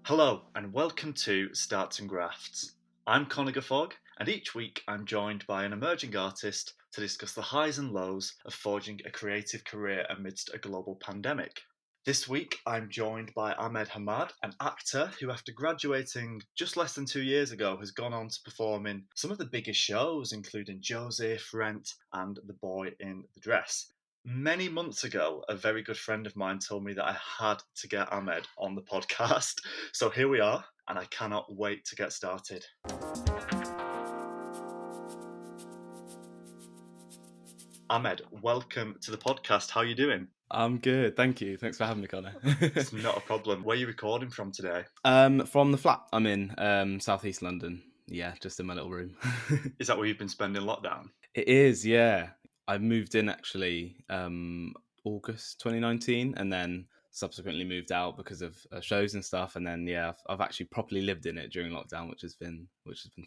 Hello and welcome to Starts and Grafts. I'm Connor and each week I'm joined by an emerging artist to discuss the highs and lows of forging a creative career amidst a global pandemic. This week I'm joined by Ahmed Hamad, an actor who after graduating just less than 2 years ago has gone on to perform in some of the biggest shows including Joseph, Rent and The Boy in the Dress. Many months ago, a very good friend of mine told me that I had to get Ahmed on the podcast. So here we are, and I cannot wait to get started. Ahmed, welcome to the podcast. How are you doing? I'm good, thank you. Thanks for having me, Connor. It's not a problem. Where are you recording from today? From the flat I'm in, southeast London. Yeah, just in my little room. Is that where you've been spending lockdown? It is, yeah. I moved in actually August 2019, and then subsequently moved out because of shows and stuff. And then I've actually properly lived in it during lockdown, which has been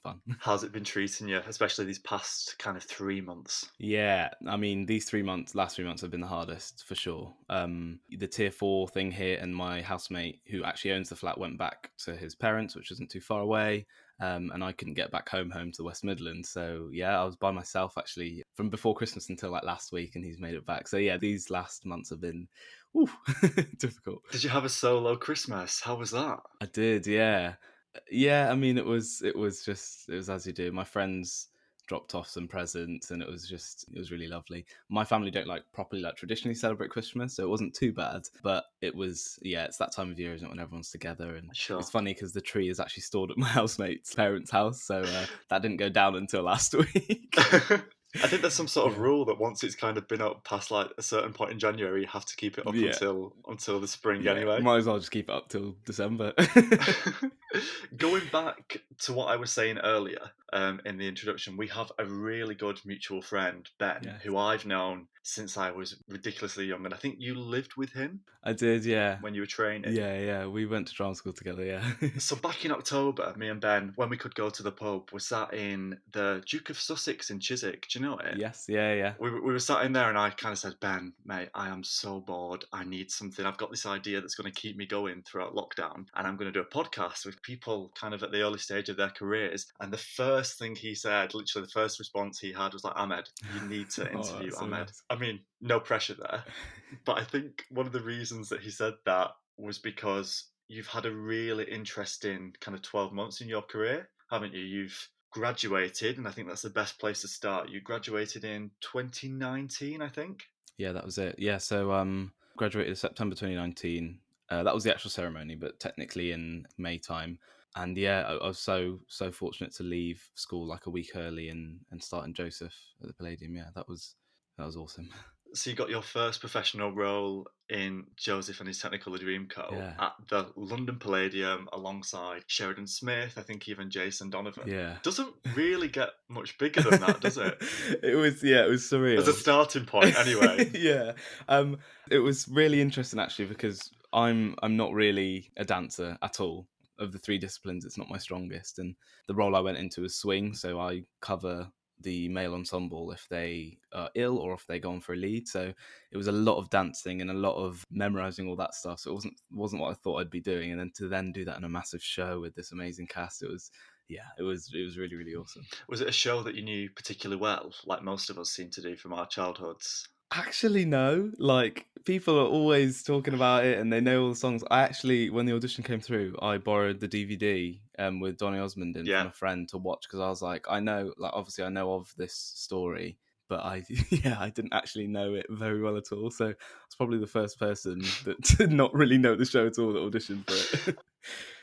fun. How's it been treating you, especially these past kind of 3 months? Yeah, I mean, last 3 months have been the hardest for sure. The tier 4 thing hit, and my housemate, who actually owns the flat, went back to his parents, which isn't too far away. And I couldn't get back home to the West Midlands. So yeah, I was by myself actually from before Christmas until like last week, and he's made it back. So yeah, these last months have been difficult. Did you have a solo Christmas? How was that? I did, yeah. Yeah, I mean, it was as you do. My friends dropped off some presents, and it was really lovely. My family don't properly traditionally celebrate Christmas, so it wasn't too bad. But it was, it's that time of year, isn't it, when everyone's together. And Sure. It's funny because the tree is actually stored at my housemate's parents' house, so that didn't go down until last week. I think there's some sort of rule that once it's kind of been up past like a certain point in January, you have to keep it up until the spring anyway. Might as well just keep it up till December. Going back to what I was saying earlier in the introduction, we have a really good mutual friend, Ben, who I've known since I was ridiculously young. And I think you lived with him. I did, yeah. When you were training. Yeah. We went to drama school together, yeah. So back in October, me and Ben, when we could go to the pub, we sat in the Duke of Sussex in Chiswick. Do you know it? Yes, yeah. We were sat in there and I kind of said, Ben, mate, I am so bored. I need something. I've got this idea that's going to keep me going throughout lockdown. And I'm going to do a podcast with people kind of at the early stage of their careers. And the first thing he said, literally the first response he had was like, Ahmed, you need to interview Ahmed. Nice. I mean, no pressure there. But I think one of the reasons that he said that was because you've had a really interesting kind of 12 months in your career, haven't you? You've graduated, and I think that's the best place to start. You graduated in 2019, I think. Yeah, that was it. Yeah, so graduated September 2019. That was the actual ceremony, but technically in May time. And yeah, I was so fortunate to leave school like a week early and start in Joseph at the Palladium. Yeah, that was awesome. So you got your first professional role in Joseph and His Technicolor Dreamcoat at the London Palladium alongside Sheridan Smith, I think even Jason Donovan. Yeah. Doesn't really get much bigger than that, does it? It was surreal. As a starting point, anyway. Yeah. It was really interesting actually because I'm not really a dancer at all. Of the 3 disciplines, it's not my strongest. And the role I went into was swing, so I cover the male ensemble if they are ill or if they go on for a lead. So it was a lot of dancing and a lot of memorizing all that stuff. So it wasn't what I thought I'd be doing. And then to do that in a massive show with this amazing cast, it was really, really awesome. Was it a show that you knew particularly well, like most of us seem to do from our childhoods? Actually, no. Like, people are always talking about it and they know all the songs. I actually, when the audition came through, I borrowed the DVD with Donny Osmond in from a friend to watch because I was like, obviously I know of this story, but I didn't actually know it very well at all. So I was probably the first person that did not really know the show at all that auditioned for it.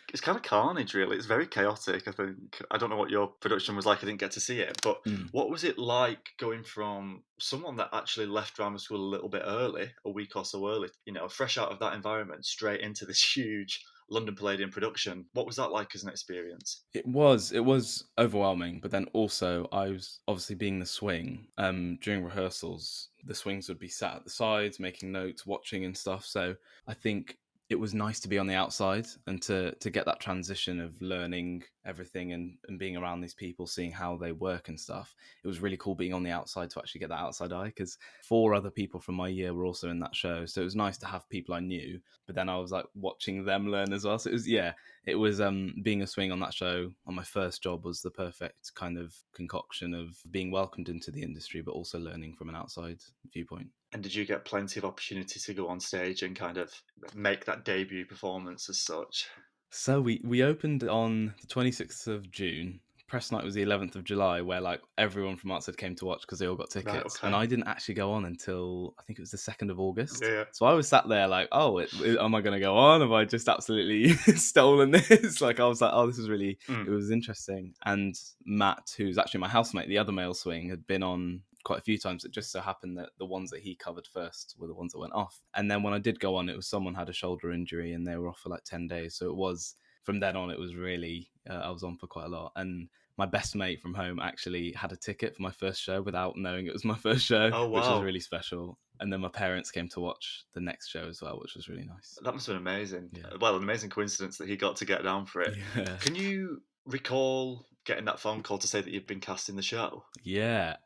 It's kind of carnage, really. It's very chaotic, I think. I don't know what your production was like. I didn't get to see it. But what was it like going from someone that actually left drama school a little bit early, a week or so early, fresh out of that environment, straight into this huge London Palladium production. What was that like as an experience? It was overwhelming, but then also I was obviously being the swing. During rehearsals, the swings would be sat at the sides, making notes, watching and stuff. So I think it was nice to be on the outside and to get that transition of learning everything and being around these people, seeing how they work and stuff. It was really cool being on the outside to actually get that outside eye, because 4 other people from my year were also in that show. So it was nice to have people I knew, but then I was like watching them learn as well. So it was being a swing on that show on my first job was the perfect kind of concoction of being welcomed into the industry, but also learning from an outside viewpoint. And did you get plenty of opportunity to go on stage and kind of make that debut performance as such? So we opened on the 26th of June. Press night was the 11th of July, where like everyone from outside came to watch because they all got Right, tickets. And okay. I didn't actually go on until I think it was the 2nd of August. Yeah. So I was sat there like, oh, am I going to go on? Have I just absolutely stolen this? Like I was like, oh, this is really, it Mm. was interesting. And Matt, who's actually my housemate, the other male swing, had been on quite a few times. It just so happened that the ones that he covered first were the ones that went off. And then when I did go on, it was someone had a shoulder injury and they were off for like 10 days. So it was, from then on, it was really, I was on for quite a lot. And my best mate from home actually had a ticket for my first show without knowing it was my first show, Oh, which was wow. really special. And then my parents came to watch the next show as well, which was really nice. That must have been amazing. Yeah. Well, an amazing coincidence that he got to get down for it. Yeah. Can you recall getting that phone call to say that you've been cast in the show? Yeah.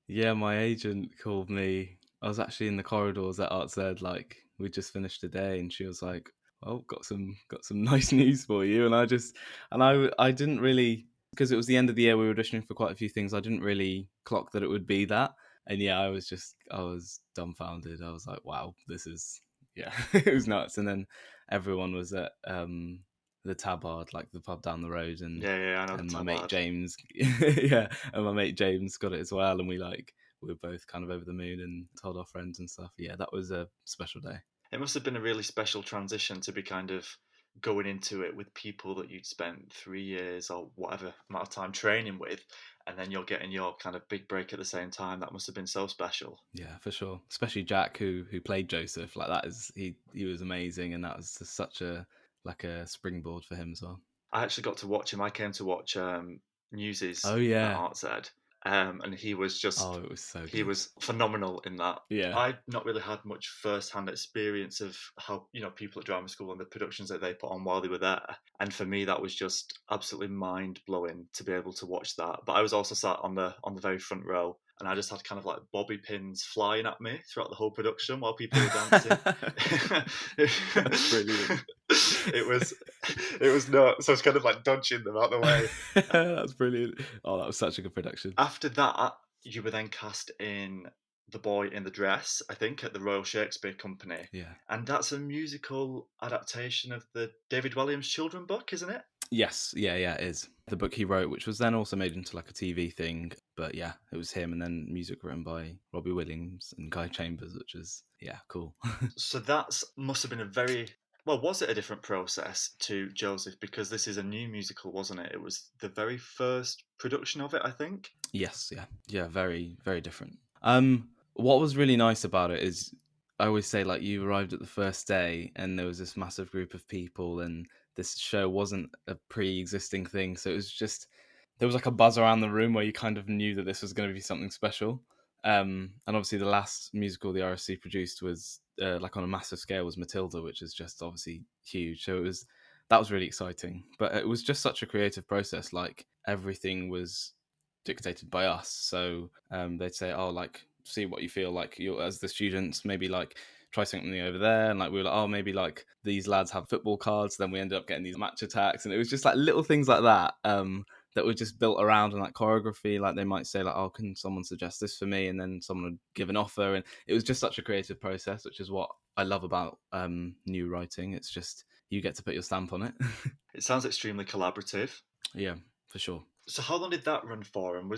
Yeah, my agent called me. I was actually in the corridors at Art Z, like we just finished a day, and she was like, "Well, got some nice news for you." And I didn't really, because it was the end of the year, we were auditioning for quite a few things. I didn't really clock that it would be that, and yeah, I was dumbfounded. I was like, "Wow, this is yeah," it was nuts. And then everyone was at the Tabard, like the pub down the road, Yeah, I know the and my mate tabard. James, yeah, and my mate James got it as well, and we were both kind of over the moon and told our friends and stuff. Yeah, that was a special day. It must have been a really special transition to be kind of going into it with people that you'd spent 3 years or whatever amount of time training with, and then you're getting your kind of big break at the same time. That must have been so special. Yeah, for sure. Especially Jack, who played Joseph. Like that is he was amazing, and that was just such a like a springboard for him as well. I actually got to watch him. I came to watch Newsies Oh at yeah. ArtZ, and Oh, it was so he good. was phenomenal in that. Yeah. I'd not really had much first-hand experience of how people at drama school and the productions that they put on while they were there, and for me that was just absolutely mind-blowing to be able to watch that. But I was also sat on the very front row, and I just had kind of like bobby pins flying at me throughout the whole production while people were dancing. That's brilliant. It was nuts. So I was kind of like dodging them out the way. That's brilliant. Oh, that was such a good production. After that, you were then cast in The Boy in the Dress, I think, at the Royal Shakespeare Company. Yeah. And that's a musical adaptation of the David Walliams children book, isn't it? Yes, yeah, it is. The book he wrote, which was then also made into like a TV thing. But yeah, it was him, and then music written by Robbie Williams and Guy Chambers, which is, yeah, cool. So that must have been a very, well, was it a different process to Joseph? Because this is a new musical, wasn't it? It was the very first production of it, I think. Yes, yeah, very, very different. What was really nice about it is, I always say like you arrived at the first day, and there was this massive group of people, and this show wasn't a pre-existing thing, so it was just there was like a buzz around the room where you kind of knew that this was going to be something special. And obviously the last musical the RSC produced was like on a massive scale was Matilda, which is just obviously huge. So that was really exciting, but it was just such a creative process. Like everything was dictated by us. So they'd say, "Oh, like see what you feel like you as the students, maybe like try something over there." And like we were like, "Oh, maybe like these lads have football cards." Then we ended up getting these match attacks, and it was just like little things like that that were just built around and like choreography. Like they might say like, "Oh, can someone suggest this for me?" And then someone would give an offer, and it was just such a creative process, which is what I love about new writing. It's just you get to put your stamp on it. It sounds extremely collaborative. Yeah, for sure. So how long did that run for? And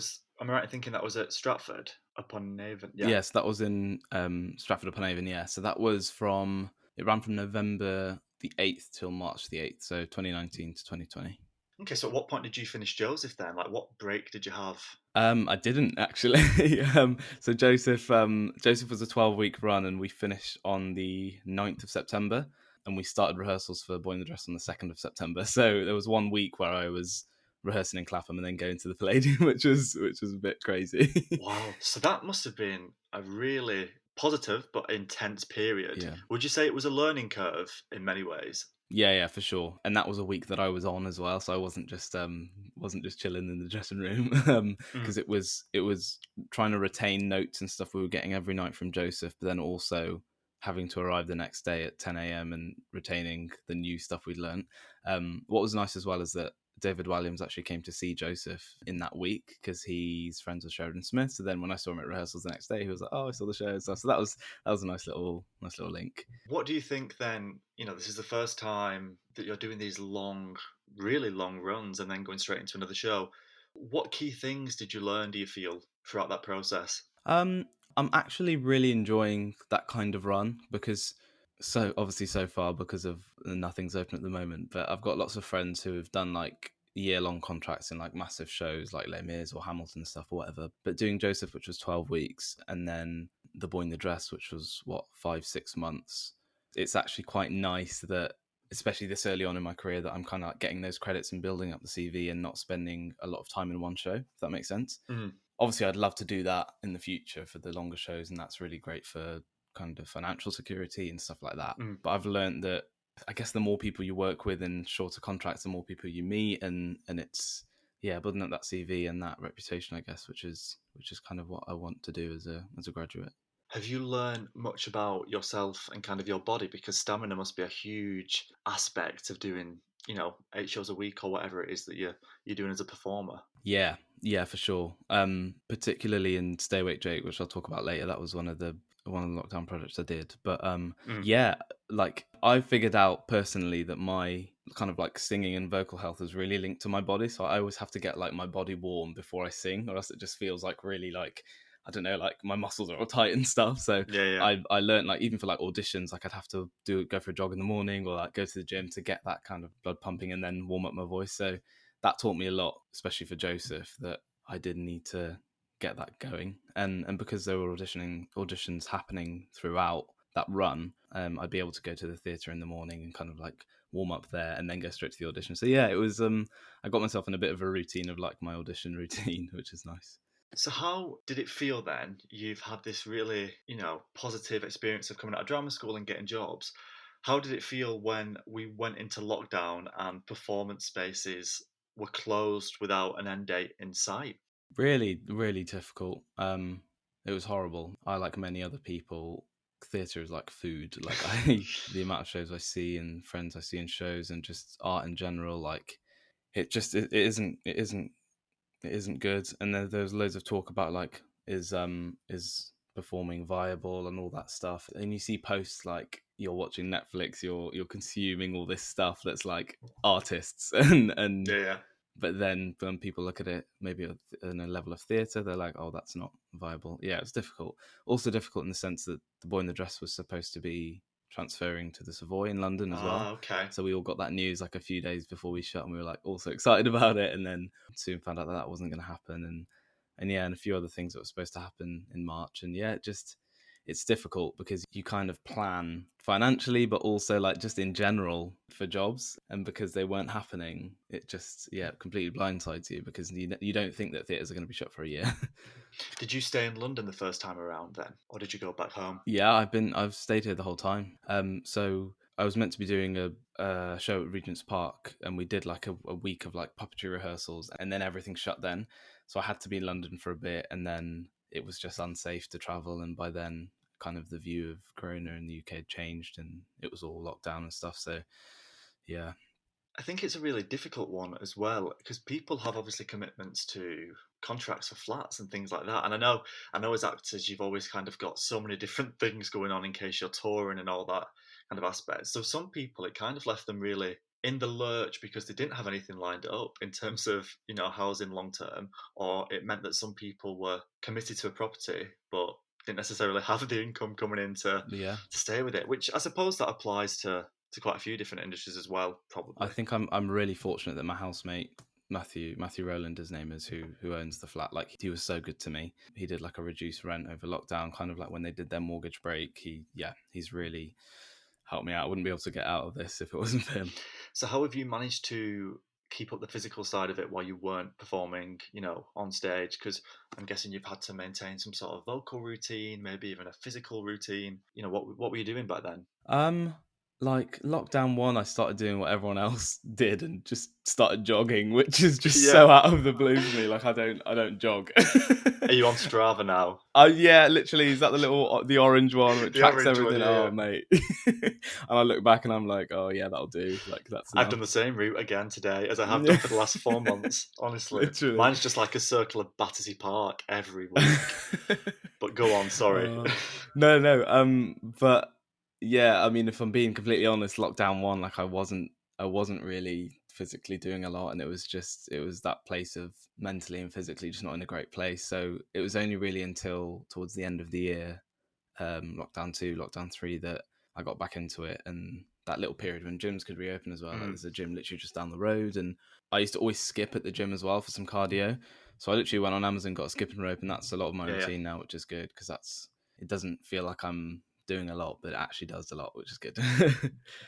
am I right in thinking that was at Stratford upon Avon? Yeah. Yes, that was in Stratford upon Avon. Yeah, so that was it ran from November the 8th till March the 8th, so 2019 to 2020. Okay, so at what point did you finish Joseph then? Like, what break did you have? I didn't actually. So Joseph was a 12-week run, and we finished on the 9th of September. and we started rehearsals for Boy in the Dress on the 2nd of September. So there was 1 week where I was rehearsing in Clapham and then going to the Palladium, which was a bit crazy. Wow. So that must have been a really positive but intense period. Yeah. Would you say it was a learning curve in many ways? Yeah, for sure. And that was a week that I was on as well, so I wasn't just chilling in the dressing room Mm. because it was trying to retain notes and stuff we were getting every night from Joseph, but then also having to arrive the next day at 10 a.m. and retaining the new stuff we'd learned. What was nice as well is that David Williams actually came to see Joseph in that week because he's friends with Sheridan Smith. So then when I saw him at rehearsals the next day, he was like, "Oh, I saw the show and stuff." So that was a nice little link. What do you think then? This is the first time that you're doing these long, really long runs and then going straight into another show. What key things did you learn, do you feel, throughout that process? Um, I'm actually really enjoying that kind of run because so obviously so far because of nothing's open at the moment, but I've got lots of friends who have done like year-long contracts in like massive shows like Les Mis or Hamilton and stuff or whatever. But doing Joseph, which was 12 weeks, and then The Boy in the Dress, which was what 5-6 months. It's actually quite nice that, especially this early on in my career, that I'm kind of like getting those credits and building up the CV and not spending a lot of time in one show. If that makes sense. Mm, Obviously I'd love to do that in the future for the longer shows, and that's really great for kind of financial security and stuff like that. mm. But I've learned that I guess the more people you work with in shorter contracts, the more people you meet, and it's building up that CV and that reputation, I guess, which is kind of what I want to do as a graduate. Have you learned much about yourself and kind of your body? Because stamina must be a huge aspect of doing, 8 shows a week or whatever it is that you're doing as a performer. Yeah, for sure. Particularly in Stay Awake Jake, which I'll talk about later. That was one of the lockdown projects I did. But Mm. yeah, like I figured out personally that my kind of like singing and vocal health is really linked to my body. So I always have to get like my body warm before I sing, or else it just feels like really like I don't know, like my muscles are all tight and stuff. So Yeah, yeah. I learned like even for like auditions, like I'd have to go for a jog in the morning or like go to the gym to get that kind of blood pumping and then warm up my voice. So that taught me a lot, especially for Joseph, that I did need to get that going. And because there were auditions happening throughout that run, I'd be able to go to the theatre in the morning and kind of like warm up there and then go straight to the audition. So yeah, it was I got myself in a bit of a routine of like my audition routine, which is nice. So how did it feel then? You've had this really, positive experience of coming out of drama school and getting jobs. How did it feel when we went into lockdown and performance spaces were closed without an end date in sight? Really, really difficult. It was horrible. I, like many other people, theatre is like food. Like the amount of shows I see and friends I see in shows and just art in general, like it isn't good. And there's loads of talk about like is performing viable and all that stuff. And you see posts like you're watching Netflix, you're consuming all this stuff that's like artists and Yeah, yeah. but then when people look at it, maybe in a level of theatre, they're like, "Oh, that's not viable." Yeah, it's difficult. Also difficult in the sense that the Boy in the Dress was supposed to be transferring to the Savoy in London as well. Ah, okay. So we all got that news like a few days before we shut, and we were like also excited about it. And then soon found out that that wasn't going to happen, and yeah, and a few other things that were supposed to happen in March. And yeah, it's difficult because you kind of plan financially, but also like just in general for jobs. And because they weren't happening, it just, yeah, completely blindsides you because you don't think that theatres are going to be shut for a year. Did you stay in London the first time around then, or did you go back home? Yeah, I've stayed here the whole time. So I was meant to be doing a show at Regent's Park, and we did like a week of like puppetry rehearsals, and then everything shut then. So I had to be in London for a bit, and then it was just unsafe to travel. And by then, kind of the view of Corona in the UK had changed, and it was all locked down and stuff. So yeah, I think it's a really difficult one as well because people have obviously commitments to contracts for flats and things like that. And I know as actors, you've always kind of got so many different things going on in case you're touring and all that kind of aspect. So some people, it kind of left them really in the lurch because they didn't have anything lined up in terms of, housing long term, or it meant that some people were committed to a property, but didn't necessarily have the income coming in to yeah. stay with it, which I suppose that applies to quite a few different industries as well, I probably. think I'm really fortunate that my housemate Matthew Rowland, his name is, who owns the flat. Like he was so good to me. He did like a reduced rent over lockdown, kind of like when they did their mortgage break. He's really helped me out. I wouldn't be able to get out of this if it wasn't for him. So how have you managed to keep up the physical side of it while you weren't performing, on stage? Because I'm guessing you've had to maintain some sort of vocal routine, maybe even a physical routine. What were you doing back then? Um, like lockdown one, I started doing what everyone else did and just started jogging, which is just Yeah. so out of the blue for me. Like I don't jog. Are you on Strava now? Oh yeah, literally. Is that the orange one which The tracks orange one, everything? yeah, yeah. Oh mate. And I look back and I'm like, oh yeah, that'll do. Like that's I've done enough. the same route again today as I have done Yeah, for the last 4 months. Honestly, literally. mine's just like a circle of Battersea Park every week. But go on, sorry. Uh, no, no. But yeah, I mean, if I'm being completely honest, lockdown one, like I wasn't really physically doing a lot, and it was that place of mentally and physically just not in a great place. So it was only really until towards the end of the year, lockdown two, lockdown three, that I got back into it, and that little period when gyms could reopen as well. Like Mm, there's a gym literally just down the road, and I used to always skip at the gym as well for some cardio. So I literally went on Amazon, got a skipping rope, and that's a lot of my yeah, yeah. routine now, which is good because it doesn't feel like I'm doing a lot, but it actually does a lot, which is good.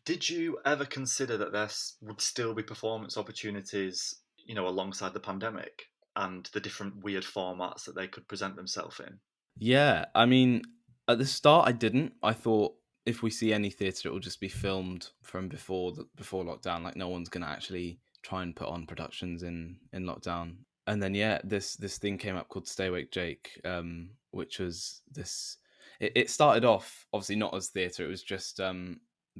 Did you ever consider that would still be performance opportunities, alongside the pandemic and the different weird formats that they could present themselves in? Yeah, I mean, at the start, I didn't. I thought if we see any theatre, it will just be filmed from before lockdown. Like no one's gonna actually try and put on productions in lockdown. And then yeah, this thing came up called Stay Awake Jake, which was this. It started off obviously not as theatre. It was just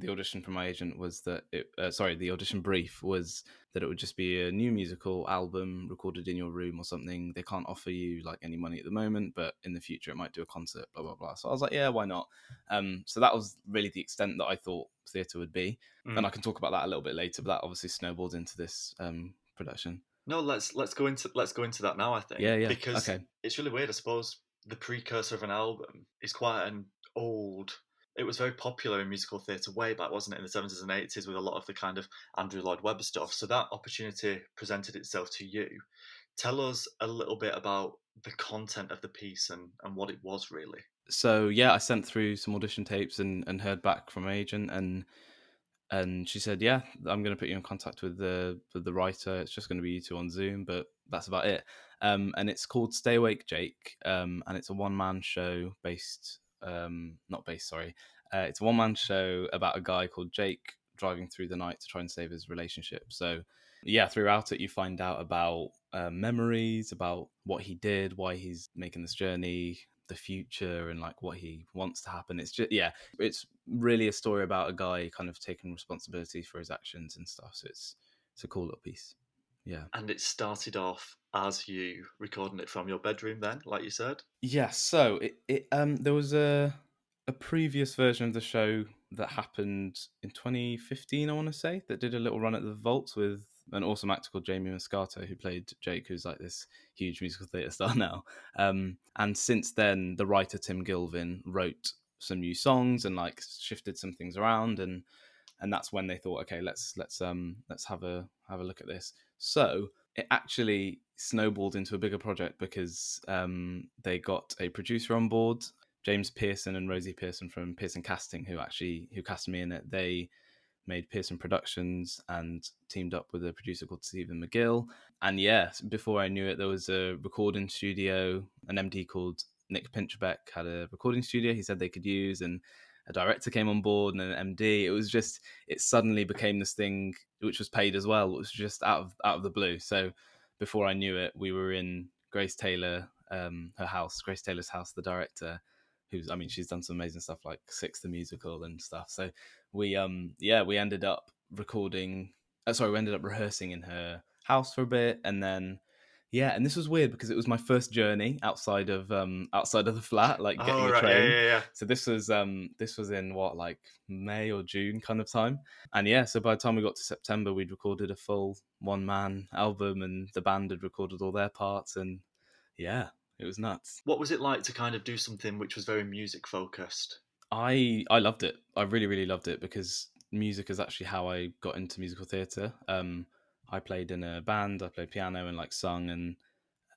the audition from my agent was that the audition brief was that it would just be a new musical album recorded in your room or something. They can't offer you like any money at the moment, but in the future it might do a concert, blah blah blah. So I was like, yeah, why not? So that was really the extent that I thought theatre would be, and Mm. I can talk about that a little bit later. But that obviously snowballed into this production. No, let's go into that now. I think Yeah, yeah, because okay. it's really weird. I suppose the precursor of an album is quite an old. It was very popular in musical theatre way back, wasn't it, in the 70s and 80s with a lot of the kind of Andrew Lloyd Webber stuff. So that opportunity presented itself to you. Tell us a little bit about the content of the piece and what it was really. So yeah, I sent through some audition tapes and heard back from my agent, and she said, "Yeah, I'm going to put you in contact with the writer. It's just going to be you two on Zoom, but that's about it." And it's called Stay Awake Jake, and it's a one man show based, not based, sorry, it's a one man show about a guy called Jake driving through the night to try and save his relationship. So yeah, throughout it, you find out about memories, about what he did, why he's making this journey, the future, and like what he wants to happen. It's just yeah, it's really a story about a guy kind of taking responsibility for his actions and stuff. So it's a cool little piece. Yeah. And it started off as you recording it from your bedroom then, like you said. Yeah, so there was a previous version of the show that happened in 2015, I want to say, that did a little run at the Vault with an awesome actor called Jamie Moscato, who played Jake, who's like this huge musical theatre star now. And since then, the writer Tim Gilvin wrote some new songs and like shifted some things around, and that's when they thought, okay, let's have a look at this. So it actually snowballed into a bigger project because they got a producer on board, James Pearson and Rosie Pearson from Pearson Casting, who cast me in it. They made Pearson Productions and teamed up with a producer called Stephen McGill. And yeah, before I knew it, there was a recording studio. An MD called Nick Pinchbeck had a recording studio he said they could use, and a director came on board and an MD. It suddenly became this thing which was paid as well. It was just out of the blue. So before I knew it, we were in Grace Taylor's house, the director, I mean, she's done some amazing stuff like Six the Musical and stuff. So we ended up we ended up rehearsing in her house for a bit, and then yeah, and this was weird because it was my first journey outside of the flat, like getting Oh a right, yeah, train. yeah, yeah. So this was in what, like May or June kind of time. And yeah, so by the time we got to September, we'd recorded a full one man album, and the band had recorded all their parts, and yeah, it was nuts. What was it like to kind of do something which was very music focused? I loved it. I really really loved it because music is actually how I got into musical theatre. I played in a band, I played piano and like sung,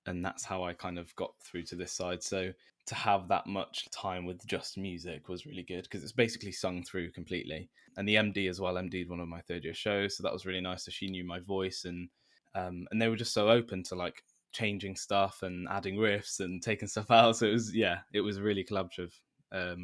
and that's how I kind of got through to this side. So to have that much time with just music was really good because it's basically sung through completely. And the MD as well, MD'd one of my third year shows, so that was really nice. So she knew my voice, and they were just so open to like changing stuff and adding riffs and taking stuff out. So it was a really collaborative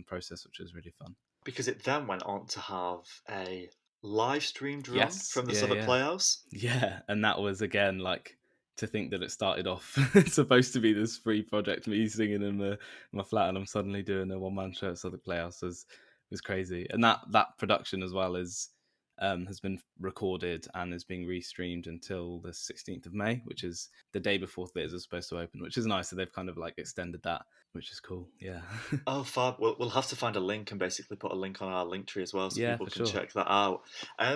process, which was really fun. Because it then went on to have a live streamed run Yes, from the yeah, Southwark yeah. Playhouse. Yeah, and that was again like to think that it started off supposed to be this free project, me singing in my flat, and I'm suddenly doing a one man show at Southwark Playhouse was crazy. And that production as well is has been recorded and is being restreamed until the 16th of May, which is the day before theatres are supposed to open, which is nice. So they've kind of like extended that, which is cool. Yeah. Oh, fab. We'll have to find a link and basically put a link on our link tree as well so Yeah, people for can sure. check that out.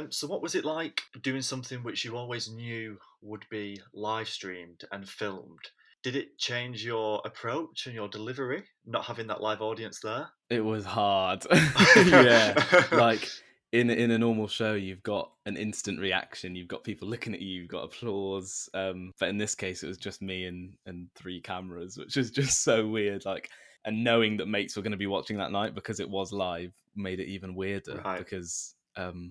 So, what was it like doing something which you always knew would be live streamed and filmed? Did it change your approach and your delivery, not having that live audience there? It was hard. Yeah. Like in a normal show you've got an instant reaction, you've got people looking at you, you've got applause. But in this case it was just me and three cameras, which is just so weird. Like, and knowing that mates were going to be watching that night because it was live made it even weirder Right. because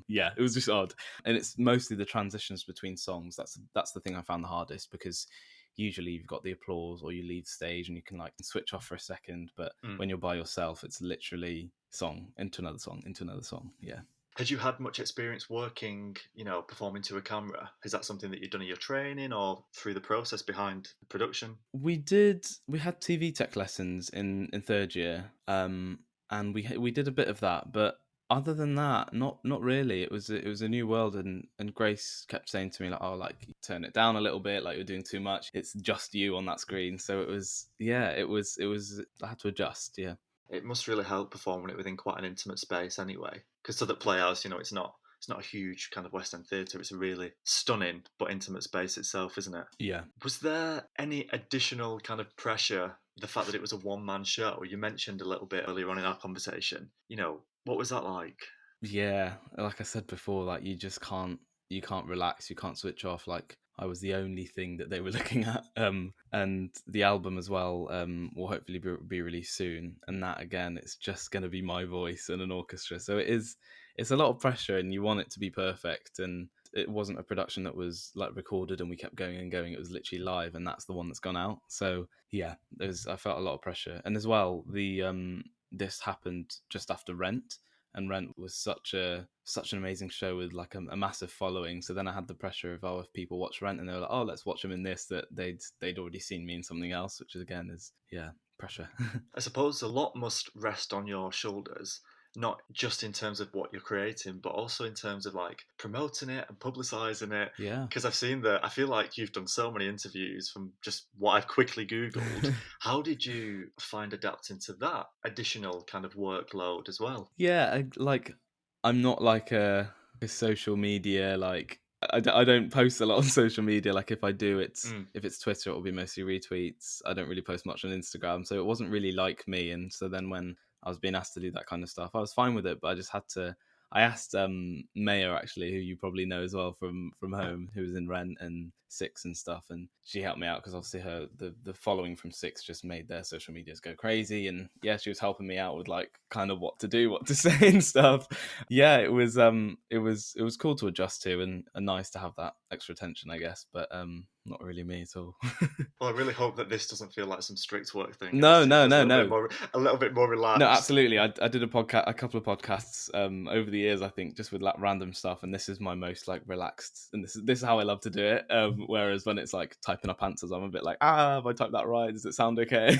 yeah, it was just odd. And it's mostly the transitions between songs. That's the thing I found the hardest because usually you've got the applause or you leave stage and you can like switch off for a second, but Mm. when you're by yourself it's literally song into another song into another song. Yeah. Had you had much experience working, performing to a camera? Is that something that you've done in your training or through the process behind the production? We had TV tech lessons in third year, and we did a bit of that, but other than that, not really. It was a new world, and Grace kept saying to me like, "Oh, like turn it down a little bit, like you're doing too much. It's just you on that screen." So it was. I had to adjust. Yeah. It must really help performing it within quite an intimate space anyway. Because to the Playhouse, it's not a huge kind of West End theatre. It's a really stunning but intimate space itself, isn't it? Yeah. Was there any additional kind of pressure, the fact that it was a one-man show? You mentioned a little bit earlier on in our conversation. What was that like? Yeah, like I said before, like you can't relax, you can't switch off. Like I was the only thing that they were looking at. And the album as well will hopefully be released soon. And that again, it's just going to be my voice and an orchestra. So it's a lot of pressure, and you want it to be perfect. And it wasn't a production that was like recorded and we kept going and going. It was literally live, and that's the one that's gone out. So yeah, I felt a lot of pressure. And as well, the this happened just after Rent, and Rent was such an amazing show with like a massive following. So then I had the pressure of, oh, if people watch Rent and they were like, oh, let's watch them in this, that they'd already seen me in something else, which is again is pressure. I suppose a lot must rest on your shoulders, not just in terms of what you're creating, but also in terms of like promoting it and publicizing it. Yeah. Because I feel like you've done so many interviews from just what I've quickly Googled. How did you find adapting to that additional kind of workload as well? Yeah, I'm not like a social media like I don't post a lot on social media. Like if I do, Mm. if it's Twitter, it will be mostly retweets. I don't really post much on Instagram, so it wasn't really like me. And so then when I was being asked to do that kind of stuff, I was fine with it, but I just had to. I asked Maya actually, who you probably know as well from home, who was in Rent and Six and stuff, and she helped me out because obviously the following from Six just made their social medias go crazy, and yeah, she was helping me out with like kind of what to do, what to say and stuff. Yeah, it was cool to adjust to, and nice to have that extra attention, I guess, but not really me at all. Well, I really hope that this doesn't feel like some strict work thing, and No, no, feels no, no. a little bit more No, relaxed. absolutely. I did a couple of podcasts over the years, I think, just with like random stuff, and this is my most like relaxed, and this is how I love to do it. Whereas when it's like typing up answers, I'm a bit like, have I typed that right? Does it sound okay?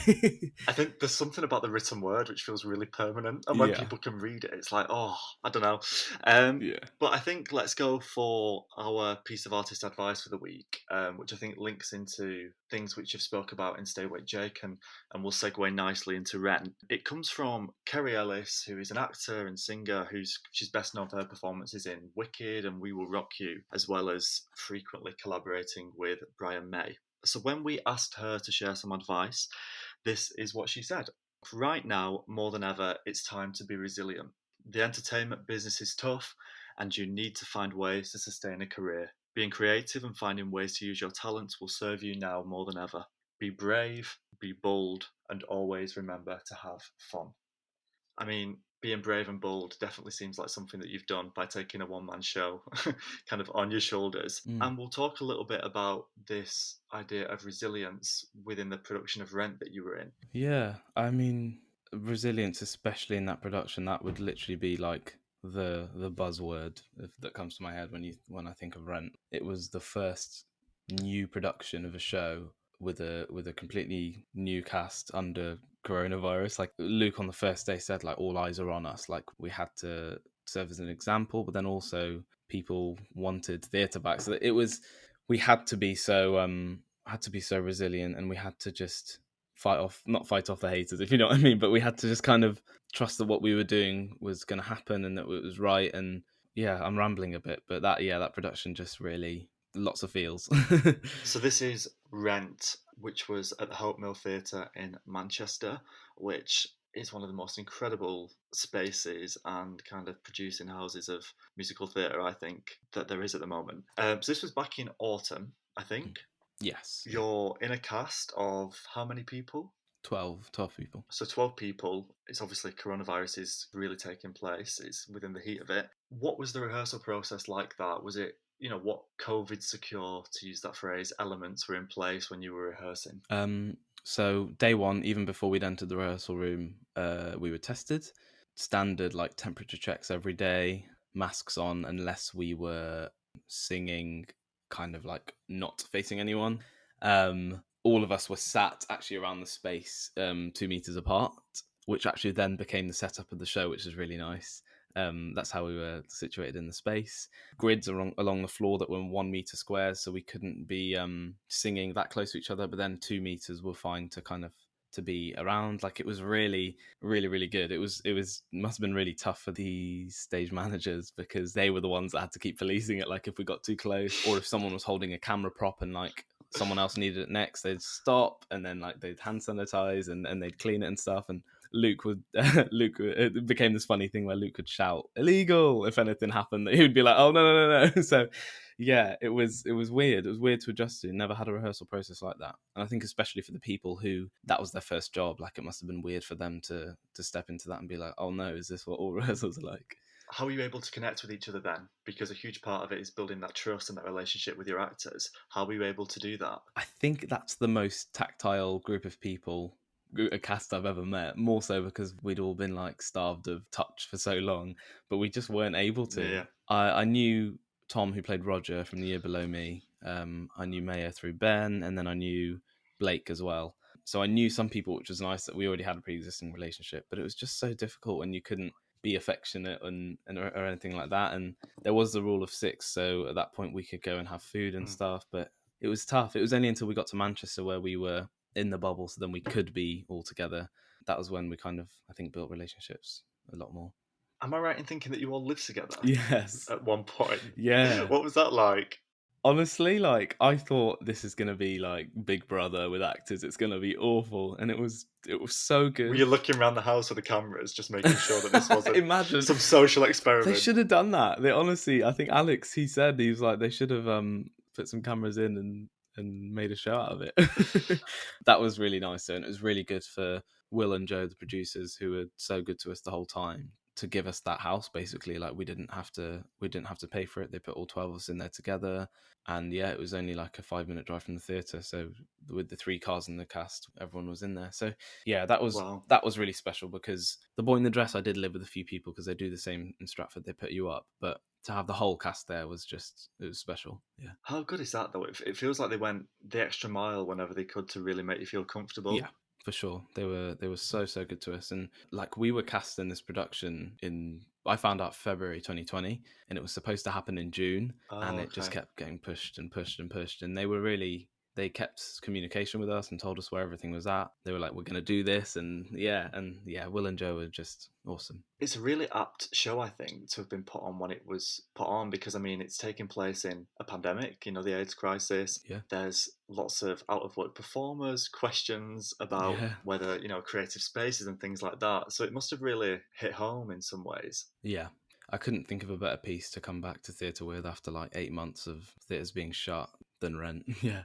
I think there's something about the written word which feels really permanent, and when Yeah, people can read it, it's like, oh, I don't know. yeah, But I think let's go for our piece of artist advice for the week, which I think links into things which you've spoke about in Stay Awake Jake, and will segue nicely into Rent. It comes from Kerry Ellis, who is an actor and singer she's best known for her performances in Wicked and We Will Rock You, as well as frequently collaborating with Brian May. So when we asked her to share some advice, this is what she said. Right now, more than ever, it's time to be resilient. The entertainment business is tough, and you need to find ways to sustain a career. Being creative and finding ways to use your talents will serve you now more than ever. be brave, be bold, and always remember to have fun. I mean, being brave and bold definitely seems like something that you've done by taking a one man show kind of on your shoulders. Mm. And we'll talk a little bit about this idea of resilience within the production of Rent that you were in. Yeah, I mean, resilience, especially in that production, that would literally be like the buzzword that comes to my head when I think of Rent. It was the first new production of a show with a completely new cast under coronavirus. Like Luke on the first day said, like all eyes are on us. Like we had to serve as an example, but then also people wanted theatre back. So it was we had to be so resilient, and we had to just not fight off the haters, if you know what I mean, but we had to just kind of trust that what we were doing was going to happen and that it was right. And yeah, I'm rambling a bit, but that production just really lots of feels. So, this is Rent, which was at the Hope Mill Theatre in Manchester, which is one of the most incredible spaces and kind of producing houses of musical theatre, I think, that there is at the moment. So, this was back in autumn, I think. Yes, yeah. You're in a cast of how many people? 12 people. So 12 people. It's obviously coronavirus is really taking place. It's within the heat of it. What was the rehearsal process like that? Was it, what COVID secure, to use that phrase, elements were in place when you were rehearsing? So day one, even before we'd entered the rehearsal room, we were tested. Standard like temperature checks every day, masks on, unless we were singing kind of like not facing anyone. All of us were sat actually around the space 2 meters apart, which actually then became the setup of the show, which is really nice. That's how we were situated in the space. Grids along the floor that were 1 meter squares, so we couldn't be singing that close to each other. But then 2 meters were fine to kind of to be around. Like it was really, really, really good. It was must have been really tough for the stage managers because they were the ones that had to keep policing it. Like if we got too close, or if someone was holding a camera prop and like someone else needed it next, they'd stop and then like they'd hand sanitize and they'd clean it and stuff. And Luke would it became this funny thing where Luke would shout illegal if anything happened. He would be like, oh no. So yeah, it was weird. It was weird to adjust to. Never had a rehearsal process like that. And I think especially for the people who that was their first job, like it must have been weird for them to step into that and be like, oh no, is this what all rehearsals are like? How are you able to connect with each other then? Because a huge part of it is building that trust and that relationship with your actors. How were you able to do that? I think that's the most tactile group of people, a cast I've ever met. More so because we'd all been like starved of touch for so long, but we just weren't able to. Yeah. I knew Tom, who played Roger from the year below me. I knew Maya through Ben, and then I knew Blake as well. So I knew some people, which was nice that we already had a pre-existing relationship. But it was just so difficult when you couldn't be affectionate or anything like that. And there was the rule of six, so at that point we could go and have food and stuff. But it was tough. It was only until we got to Manchester where we were in the bubble, so then we could be all together. That was when we kind of, I think, built relationships a lot more. Am I right in thinking that you all lived together Yes. at one point? Yeah. What was that like? Honestly, like I thought this is gonna be like Big Brother with actors. It's gonna be awful, and it was so Were good. you looking around the house with the cameras, just making sure that this wasn't Imagine some social they experiment? should have done that. They honestly, I think Alex, he said he was like they should have put some cameras in and made a show out of it. That was really nice, though, and it was really good for Will and Joe, the producers, who were so good to us the whole time, to give us that house. Basically, like we didn't have to pay for it. They put all 12 of us in there together, and yeah, it was only like a 5 minute drive from the theatre. So with the 3 cars in the cast, everyone was in there. So yeah, Wow. that was really special because the Boy in the Dress, I did live with a few people because they do the same in Stratford. They put you up, but to have the whole cast there was it was special. Yeah. How good is that, though? It feels like they went the extra mile whenever they could to really make you feel Yeah, comfortable. for sure. They were so good to us, and like we were cast in this production in I found out February 2020, and it was supposed to happen in June, and Oh, it just okay. kept getting pushed and pushed and pushed, and they kept communication with us and told us where everything was at. They were like, "We're going to do this," and yeah, Will and Joe were just awesome. It's a really apt show, I think, to have been put on when it was put on because, I mean, it's taking place in a pandemic, the AIDS crisis. Yeah, There's lots of out of work performers, questions about yeah, whether, creative spaces and things like that. So it must have really hit home in some ways. yeah. I couldn't think of a better piece to come back to theatre with after like 8 months of theatres being shut than Rent. Yeah.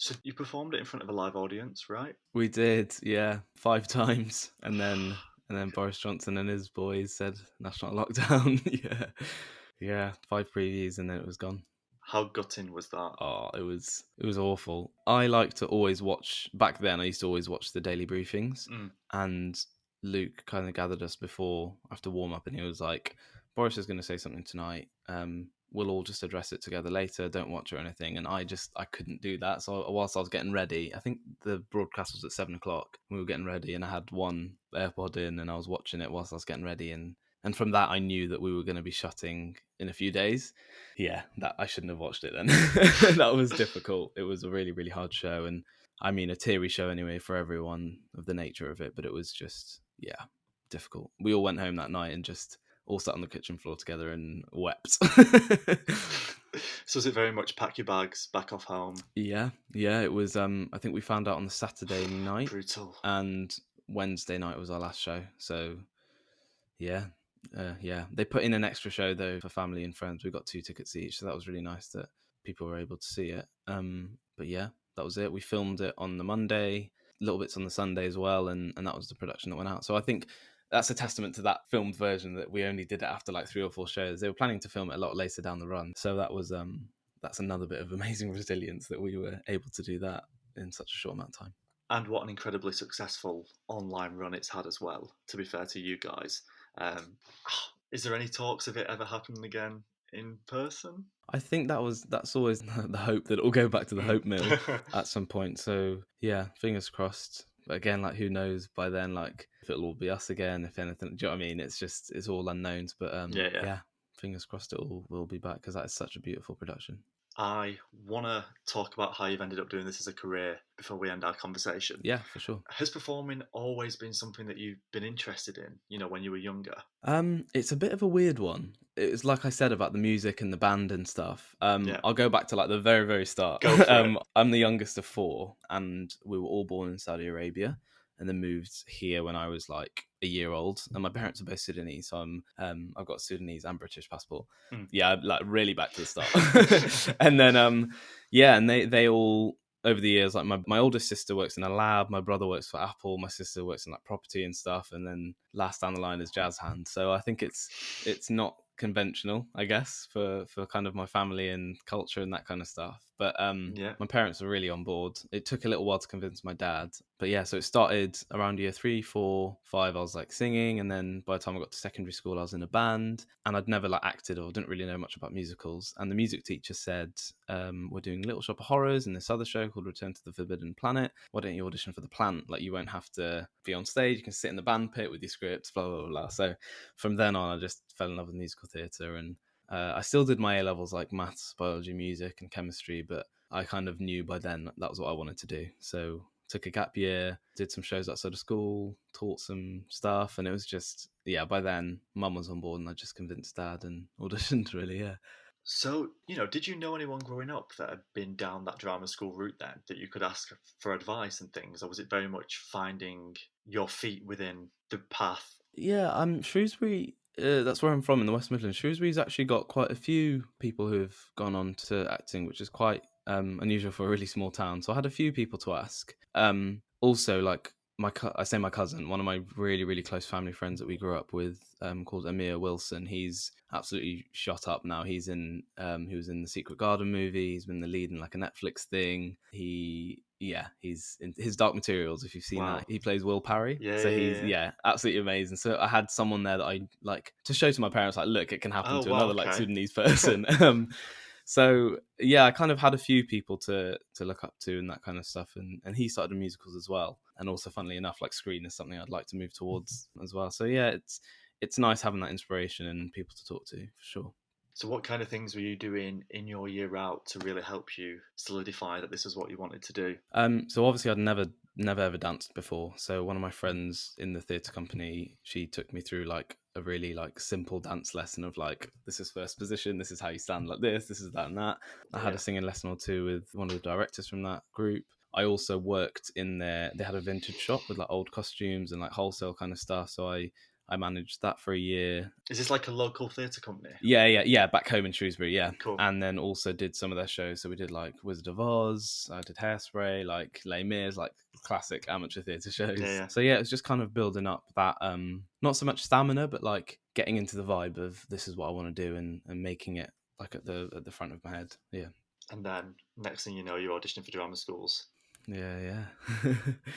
So you performed it in front of a live audience, right? We did, yeah, 5 times, and then Boris Johnson and his boys said national lockdown. Yeah, yeah, 5 previews, and then it was gone. How gutting was that? Oh, it was awful. I like to always watch. Back then, I used to always watch the daily briefings, Mm. and Luke kind of gathered us before after warm up, and he was like, "Boris is going to say something tonight. We'll all just address it together later. Don't watch or anything." And I couldn't do that. So whilst I was getting ready, I think the broadcast was at 7 o'clock. We were getting ready, and I had one AirPod in, and I was watching it whilst I was getting ready, and from that, I knew that we were going to be shutting in a few days. Yeah, that I shouldn't have watched it then. That was difficult. It was a really, really hard show, and I mean a teary show anyway for everyone of the nature of it. But it was just, yeah, difficult. We all went home that night and just all sat on the kitchen floor together and wept. So is it very much pack your bags, back off home? Yeah, it was. I think we found out on the Saturday night, Brutal. and Wednesday night was our last show. So yeah. Yeah, they put in an extra show though for family and friends. We got 2 tickets each, so that was really nice that people were able to see it. But yeah, that was it. We filmed it on the Monday, little bits on the Sunday as well, and that was the production that went out. So I think that's a testament to that filmed version that we only did it after like 3 or 4 shows. They were planning to film it a lot later down the run, so that was that's another bit of amazing resilience that we were able to do that in such a short amount of time. And what an incredibly successful online run it's had as well, to be fair to you guys. Is there any talks of it ever happening again in person? I think that's always the hope that it'll go back to the hope mill at some point. So yeah, fingers crossed. But again, like who knows by then, like if it'll all be us again, if anything. Do you know what I mean? It's all unknowns. But Yeah. fingers crossed it all will be back because that is such a beautiful production. I want to talk about how you've ended up doing this as a career before we end our conversation. Yeah, for sure. Has performing always been something that you've been interested in, when you were younger? It's a bit of a weird one. It's like I said about the music and the band and stuff. Yeah. I'll go back to like the very, very start. Go for it. I'm the youngest of 4, and we were all born in Saudi Arabia, and then moved here when I was like a year old. And my parents are both Sudanese, so I've got a Sudanese and British passport. Mm. Yeah, like really back to the start. And then and they all over the years, like my oldest sister works in a lab, my brother works for Apple, my sister works in like property and stuff, and then last down the line is jazz hand. So I think it's not conventional, I guess, for kind of my family and culture and that kind of stuff. But my parents were really on board. It took a little while to convince my dad. But yeah, so it started around year 3, 4, 5. I was like singing, and then by the time I got to secondary school, I was in a band, and I'd never like acted or didn't really know much about musicals. And the music teacher said, "We're doing Little Shop of Horrors and this other show called Return to the Forbidden Planet. Why don't you audition for the plant? Like you won't have to be on stage. You can sit in the band pit with your scripts, blah blah blah." So from then on, I just fell in love with musical theatre, and I still did my A levels like maths, biology, music, and chemistry, but I kind of knew by then that was what I wanted to do. So took a gap year, did some shows outside of school, taught some stuff, and it was just, yeah, by then mum was on board and I just convinced dad and auditioned really, yeah. So, did you know anyone growing up that had been down that drama school route then, that you could ask for advice and things, or was it very much finding your feet within the path? Yeah, Shrewsbury, that's where I'm from in the West Midlands. Shrewsbury's actually got quite a few people who have gone on to acting, which is quite unusual for a really small town. So I had a few people to ask. Also, like I say my cousin, one of my really, really close family friends that we grew up with, called Amir Wilson. He's absolutely shot up now. He was in the Secret Garden movie. He's been the lead in like a Netflix thing. He's in his Dark Materials. If you've seen Wow. that, he plays Will Parry. Yeah, so yeah, he's yeah. absolutely amazing. So I had someone there that I like to show to my parents, like, look, it can happen Oh, to wow, another like okay. Sudanese person. So yeah, I kind of had a few people to look up to and that kind of stuff, and he started in musicals as well, and also funnily enough, like screen is something I'd like to move towards as well. So yeah, it's nice having that inspiration and people to talk to for sure. So what kind of things were you doing in your year out to really help you solidify that this is what you wanted to do? So obviously I'd never ever danced before. So one of my friends in the theatre company, she took me through like a really like simple dance lesson of like, this is first position, this is how you stand like this is that and that. I had a singing lesson or two with one of the directors from that group. I also worked in they had a vintage shop with like old costumes and like wholesale kind of stuff. So I I managed that for a year. Is this like a local theatre company? Yeah. Back home in Shrewsbury, yeah. Cool. And then also did some of their shows. So we did like Wizard of Oz. I did Hairspray, like Les Mis, like classic amateur theatre shows. Yeah. So yeah, it was just kind of building up that not so much stamina, but like getting into the vibe of this is what I want to do and making it like at the front of my head. Yeah. And then next thing you know, you're auditioning for drama schools. Yeah.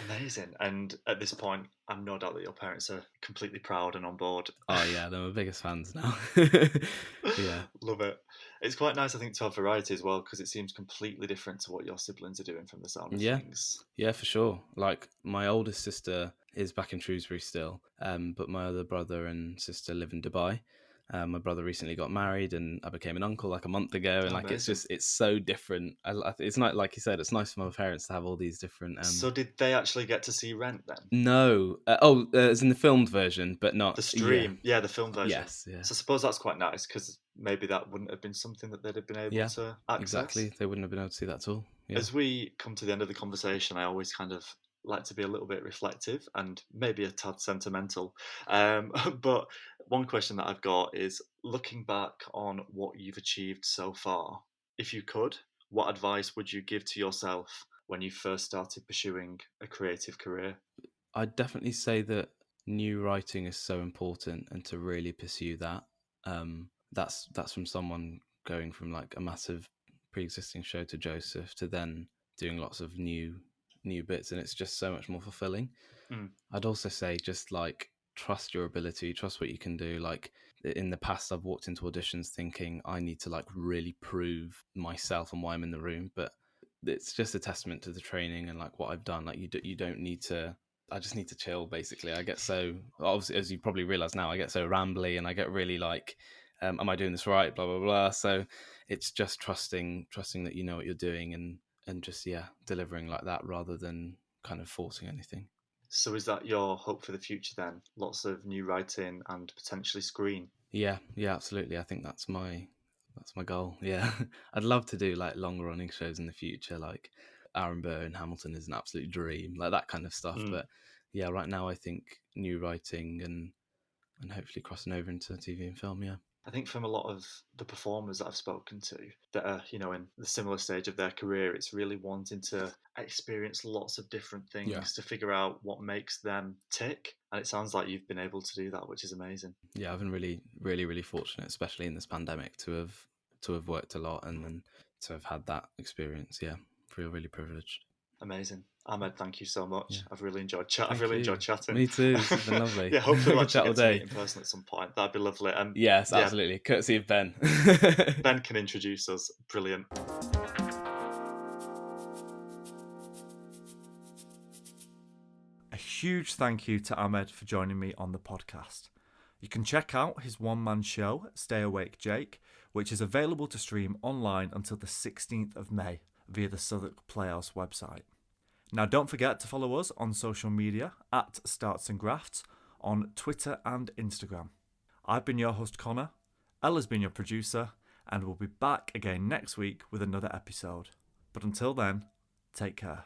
Amazing. And at this point, I'm no doubt that your parents are completely proud and on board. Oh yeah, they're my biggest fans now. Yeah. Love it. It's quite nice, I think, to have variety as well, because it seems completely different to what your siblings are doing from the sound of things. Yeah, for sure. Like my oldest sister is back in Shrewsbury still, but my other brother and sister live in Dubai. My brother recently got married, and I became an uncle like a month ago, and like it's so different. It's not like you said. It's nice for my parents to have all these different. So did they actually get to see Rent then? No. It's in the filmed version, but not the stream. Yeah, the film version. Yes. Yeah. So I suppose that's quite nice because maybe that wouldn't have been something that they'd have been able to access. Exactly. They wouldn't have been able to see that at all. Yeah. As we come to the end of the conversation, I always kind of like to be a little bit reflective and maybe a tad sentimental. But one question that I've got is, looking back on what you've achieved so far, if you could, what advice would you give to yourself when you first started pursuing a creative career? I'd definitely say that new writing is so important, and to really pursue that. That's from someone going from like a massive pre-existing show to Joseph to then doing lots of new bits, and it's just so much more fulfilling. I'd also say just like trust your ability, trust what you can do. Like in the past, I've walked into auditions thinking I need to like really prove myself and why I'm in the room, but it's just a testament to the training and like what I've done. Like you don't need to. I just need to chill. Basically, I get so obviously, as you probably realize now, I get so rambly and I get really like, am I doing this right? Blah blah blah. So it's just trusting that you know what you're doing and just delivering like that rather than kind of forcing anything. So is that your hope for the future then? Lots of new writing and potentially screen? Yeah, absolutely. I think that's my goal. Yeah. I'd love to do like longer running shows in the future, like Aaron Burr and Hamilton is an absolute dream, like that kind of stuff. But yeah, right now I think new writing and hopefully crossing over into TV and film, yeah. I think from a lot of the performers that I've spoken to that are, in the similar stage of their career, it's really wanting to experience lots of different things to figure out what makes them tick. And it sounds like you've been able to do that, which is amazing. Yeah, I've been really, really, really fortunate, especially in this pandemic, to have worked a lot and then to have had that experience. Yeah, feel really privileged. Amazing. Ahmed, thank you so much. Yeah. I've really enjoyed chatting. Me too. It's been lovely. Yeah, hopefully we'll actually get to meet in person at some point. That'd be lovely. And yes, absolutely. Courtesy of Ben. Ben can introduce us. Brilliant. A huge thank you to Ahmed for joining me on the podcast. You can check out his one-man show, Stay Awake Jake, which is available to stream online until the 16th of May via the Southwark Playhouse website. Now, don't forget to follow us on social media at startsandgrafts on Twitter and Instagram. I've been your host, Connor. Ella's been your producer, and we'll be back again next week with another episode. But until then, take care.